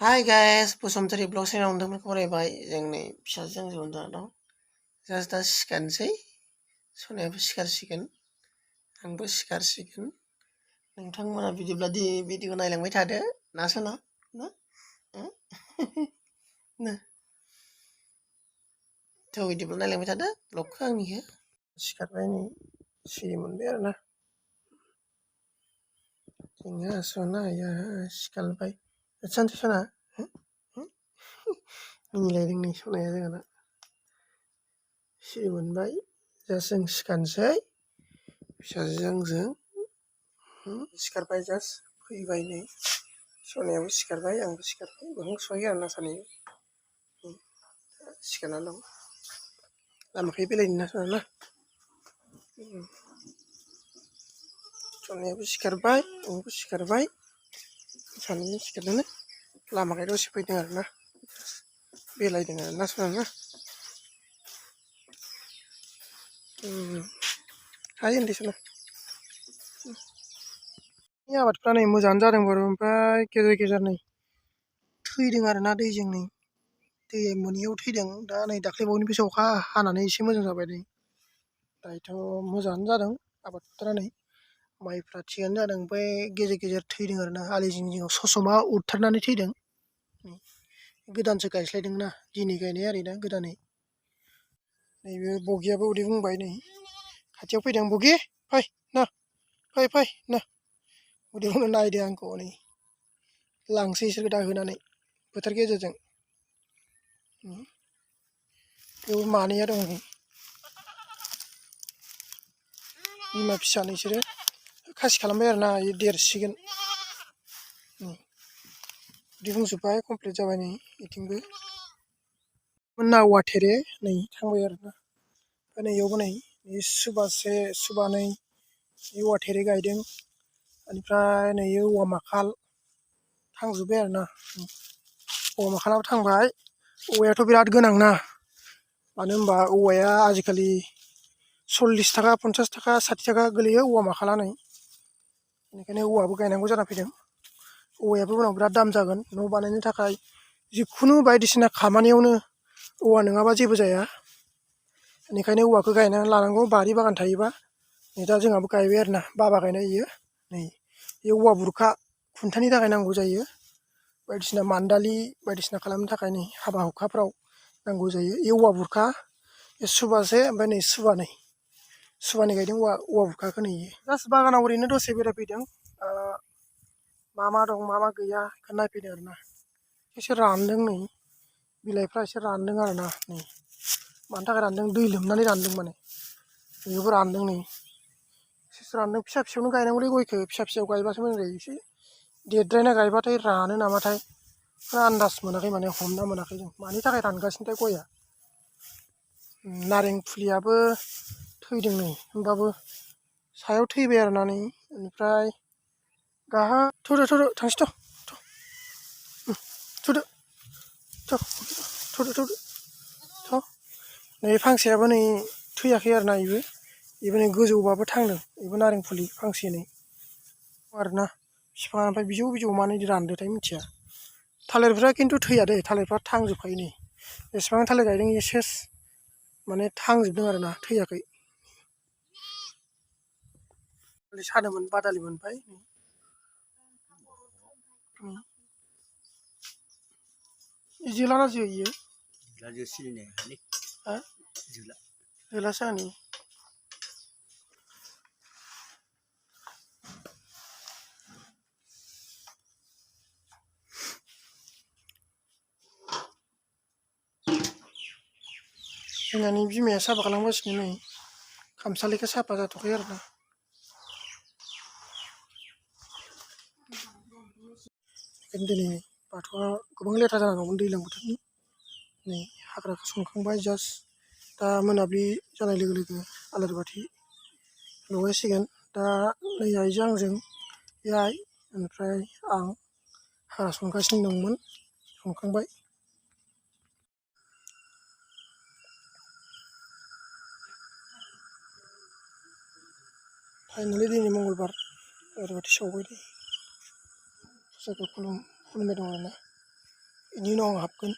hi guys Basumatary blog चेनेलाव नोंथांमोनखौ बरायबाय जोंनि फिसाजों जों उन्दुना दं जास्ट दा सिखारनोसै सनायाबो सिखारसिगोन आंबो सिखारसिगोन नोंथांमोना बिदिब्ला भिडिअ नायलांबाय थादो ना सना ना ना थ' बिदिब्ला नायलांबाय थादो ब्लगखौ आंनिखौ सिखारबाय नै सिरि मोनबाय आरोना जोंहा सनाया सिखारबाय सानसे सना मिनिलायदों नै सनाया जोंहाना सिरि मोनबाय जास्ट जों सिखारनोसै फिसाजोजों जों सिखारबाय जास्ट फैबाय नै सनायाबो सिखारबाय आंबो सिखारबाय मोखां सुवाखै आरोना सानैबो सिखारना दं लामाखै बेरायनो ना सना ना सनायाबो सिखारबाय आंबो सिखारबाय सानैजों सिखारनानै लामाखै दसे फैदों आरोना बेरायदों आरोना सना ना हाय उन्दै सना आबादफ्रा नै मोजाङानो जादों बारु ओमफ्राय गेजेर गेजेर नै थैदों आरोना दैजों नै दै मोनैयाव थैदों दा नै दाख्लैबावैनिफ्रायसो अखा हानानै एसे मोजां जाबाय नै दायोथ' मोजाङानो जादों आबादफोरा नै माइफ्रा थिगानो जादों ओमफ्राय गेजेर गेजेर थैदों आरोना आलि जिं जिङाव ससमा उरथारनानै थैदों गोदानसो गायस्लायदों ना दिनै गायनाय आरोना गोदानै नैबे बगियाबो उदै बुंबाय नै खाथियाव फैदों बगि फै ना फै ना उदै बुंनो नायदों आंखौ नै लांसै इसोरखौ दाहोनानै फोथार गेजेरजों बेयाव मानैया दं नै बिमा फिसानो बिसोरो खासि खालामबाय आरोना देरसिगोन उदै बुंजोब्बाय कमप्लिट जाबाय नै बिथिंबो नावा थेरे नै थांबाय आरोना ओमफ्राय नै इयावबो नै सुबासे सुबानै औवा थेरे गायदों बेनिफ्राय नै औवा माखाल थांजोब्बाय आरोना औवा माखालाबो थांबाय औवायाथ' बिराद गोनां ना मानो होनबा औवाया आजिखालि 40 थाखा 50 थाखा 60 थाखा गोलैयो औवा माखाला नै बेनिखायनो औवाबो गायनांगौ जाना फैदों औवायाबो उनाव बिराद दाम जागोन न' बानायनो थाखाय जिखुनु बायदिसिना खामानियावनो औवा नङाबा जेबो जाया बेनिखायनो औवाखौ गायनानै लानांगौ बारि बागान थायोबा नै दा जोंहाबो गायबाय आरोना बाबा गायना होयो नै बे औवा बुरखा खुन्थानि थाखाय नांगौ जायो बायदिसिना मान्दालि बायदिसिना खालामनो थाखाय नै हाबा हुखाफ्राव नांगौ जायो बे औवा बुरखा बे सुबासे ओमफ्राय नै सुबानै गायदों औवा बुरखाखौ नै जास्ट बागानाव ओरैनो दसे बेरायफैदों मा दं मा गैया बेखौ नायफैदों आरोना एसे रानदों नै बिलाइफ्रा एसे रानदों आरोना नै मानि थाखाय रानदों दै लोमनानै रानदों माने बेबो रानदों नै एसे रानदों फिसा फिसौनो गायनांगौलै गयखौ फिसा फिसौ गायबासो मोजां जायो एसे देरद्रायना गायबाथाय रानो नामाथाय आन्दाज मोनाखै माने हमना मोनाखै जों मानि थाखाय रानगासिनोथाय गया नारें फुलियाबो थैदों नै होमबाबो सायाव थैबाय आरोना नै बेनिफ्राय गाहा थ'दो थांसै थ' नै फांसेयाबो नै थैयाखै आरोना बेबो नै गोजौबाबो थांदों बेबो नारें फुलि फांसे नै आरोना बिफाङा ओमफ्राय बिजौ मानो रानदोंथाय मिथिया थालिरफ्रा खिन्थु थैया दे थालिरफ्रा थांजोबखायो नै जेसेबां थालिर गायदों सेस माने थांजोबदों आरोना थैयाखै सादोंमोन बादालि मोनबाय जोलाना जो इयो जोलासो आंनि जोंहानि बिमाया साफा खालामगासिनो नै खामसालिखौ साफा जाथ'वाखै आरोना दिनै बाथौआ गोबां लेथ्रा जाना दंमोन दैज्लां बोथोरनि नै हाग्राखौ सनखांबाय जास्ट दा मोनाबिलि जानाय लोगो लोगो आलारि बाथि लगायसिगोन दा नै आइजों आंजों बे आइ ओमफ्राय आं हाग्रा सनगासिनो दंमोन सनखांबाय फाइनालि दिनै मंगलबार आलारि बाथि सावबाय दे फुजाखौ खुलुमबाय दं आरोना बेनि उनाव आं हाबगोन